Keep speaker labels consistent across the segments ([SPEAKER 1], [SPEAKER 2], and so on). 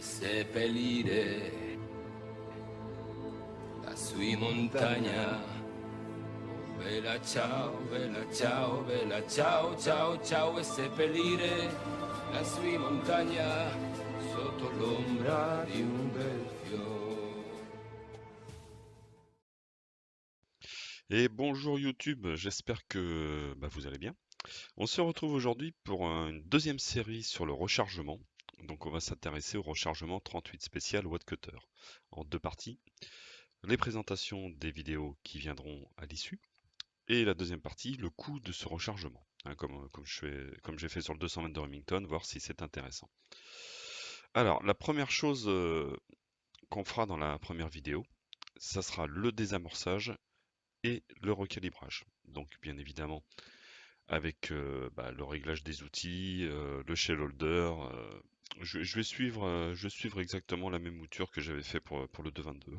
[SPEAKER 1] e seppellire la sua montagna. Oh, bella ciao, bella ciao, bella ciao, ciao, ciao, e seppellire la sua montagna sotto l'ombra di un bel fiore.
[SPEAKER 2] Et bonjour YouTube, j'espère que vous allez bien. On se retrouve aujourd'hui pour une deuxième série sur le rechargement. Donc on va s'intéresser au rechargement 38 spécial Wattcutter en deux parties. Les présentations des vidéos qui viendront à l'issue. Et la deuxième partie, le coût de ce rechargement. Hein, comme j'ai fait sur le 222 Remington, voir si c'est intéressant. Alors la première chose qu'on fera dans la première vidéo, ça sera le désamorçage et le recalibrage. Donc bien évidemment avec le réglage des outils, le shell holder. Je vais suivre exactement la même mouture que j'avais fait pour le 222.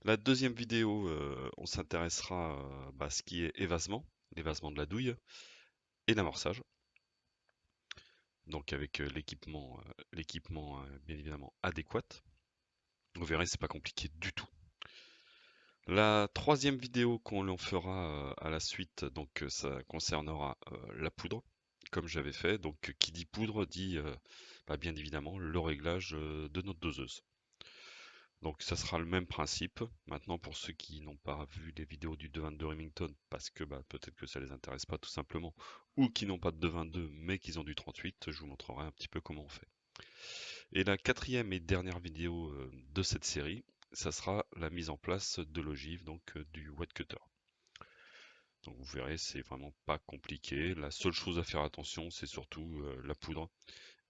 [SPEAKER 2] La deuxième vidéo, on s'intéressera à ce qui est évasement, l'évasement de la douille et l'amorçage. Donc avec l'équipement bien évidemment adéquat. Vous verrez, c'est pas compliqué du tout. La troisième vidéo qu'on fera à la suite, donc ça concernera la poudre, comme j'avais fait. Donc qui dit poudre dit bien évidemment le réglage de notre doseuse. Donc ça sera le même principe. Maintenant pour ceux qui n'ont pas vu les vidéos du 222 Remington, parce que peut-être que ça les intéresse pas tout simplement, ou qui n'ont pas de 222 mais qui ont du 38, je vous montrerai un petit peu comment on fait. Et la quatrième et dernière vidéo de cette série, ça sera la mise en place de l'ogive, donc du Wattcutter. Donc vous verrez, c'est vraiment pas compliqué. La seule chose à faire attention, c'est surtout la poudre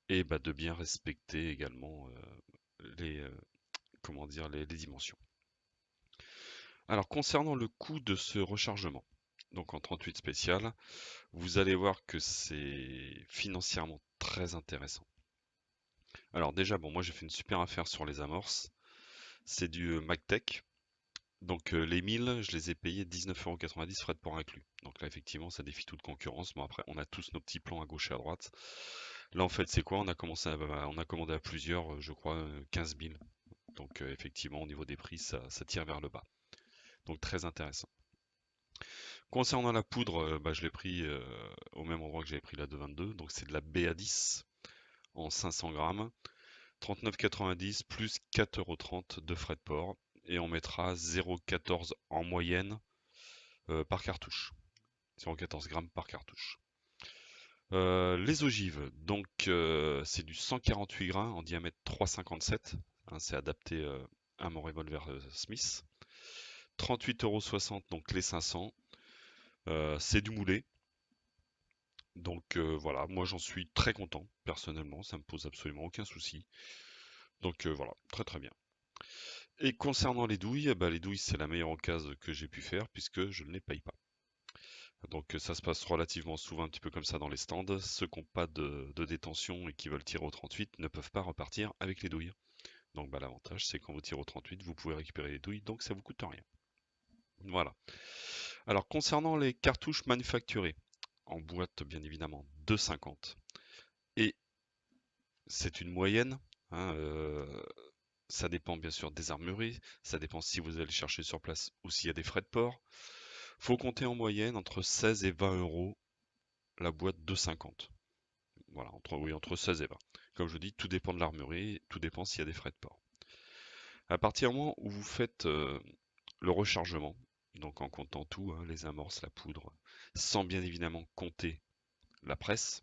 [SPEAKER 2] et de bien respecter également les, les dimensions. Alors concernant le coût de ce rechargement, donc en 38 spécial, vous allez voir que c'est financièrement très intéressant. Alors déjà, moi j'ai fait une super affaire sur les amorces. C'est du Magtech. Donc les 1000, je les ai payés 19,90 € frais de port inclus. Donc là effectivement ça défie toute concurrence. Bon après on a tous nos petits plans à gauche et à droite. Là en fait c'est quoi? On a commandé à plusieurs, je crois 15 000. Donc effectivement au niveau des prix ça tire vers le bas. Donc très intéressant. Concernant la poudre, je l'ai pris au même endroit que j'avais pris la 222. Donc c'est de la BA10 en 500 grammes. 39,90 plus 4,30 € de frais de port. Et on mettra 0,14 en moyenne par cartouche. 0,14 grammes par cartouche. Les ogives, donc c'est du 148 grains en diamètre 3,57. Hein, c'est adapté à mon revolver Smith. 38,60 €, donc les 500. C'est du moulé. Donc voilà, moi j'en suis très content personnellement, ça me pose absolument aucun souci. Donc voilà, très très bien. Et concernant les douilles, c'est la meilleure occasion que j'ai pu faire puisque je ne les paye pas. Donc ça se passe relativement souvent un petit peu comme ça dans les stands. Ceux qui n'ont pas de détention et qui veulent tirer au 38 ne peuvent pas repartir avec les douilles. Donc l'avantage c'est quand vous tirez au 38, vous pouvez récupérer les douilles, donc ça vous coûte rien. Voilà. Alors concernant les cartouches manufacturées, en boîte bien évidemment 2,50. Et c'est une moyenne. Hein, ça dépend bien sûr des armureries, ça dépend si vous allez chercher sur place ou s'il y a des frais de port. Faut compter en moyenne entre 16 et 20 € la boîte de 50. Voilà, entre 16 et 20. Comme je dis, tout dépend de l'armurerie, tout dépend s'il y a des frais de port. À partir du moment où vous faites le rechargement, donc en comptant tout, hein, les amorces, la poudre, sans bien évidemment compter la presse,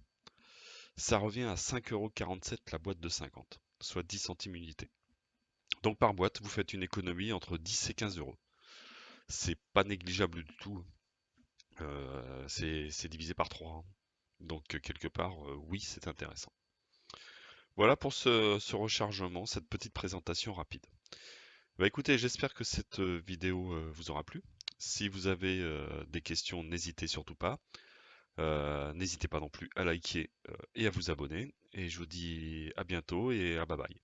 [SPEAKER 2] ça revient à 5,47 € la boîte de 50, soit 10 centimes unité. Donc par boîte, vous faites une économie entre 10 et 15 €. C'est pas négligeable du tout. C'est divisé par 3. Hein. Donc quelque part, oui, c'est intéressant. Voilà pour ce rechargement, cette petite présentation rapide. Écoutez, j'espère que cette vidéo vous aura plu. Si vous avez des questions, n'hésitez surtout pas. N'hésitez pas non plus à liker et à vous abonner. Et je vous dis à bientôt et à bye bye.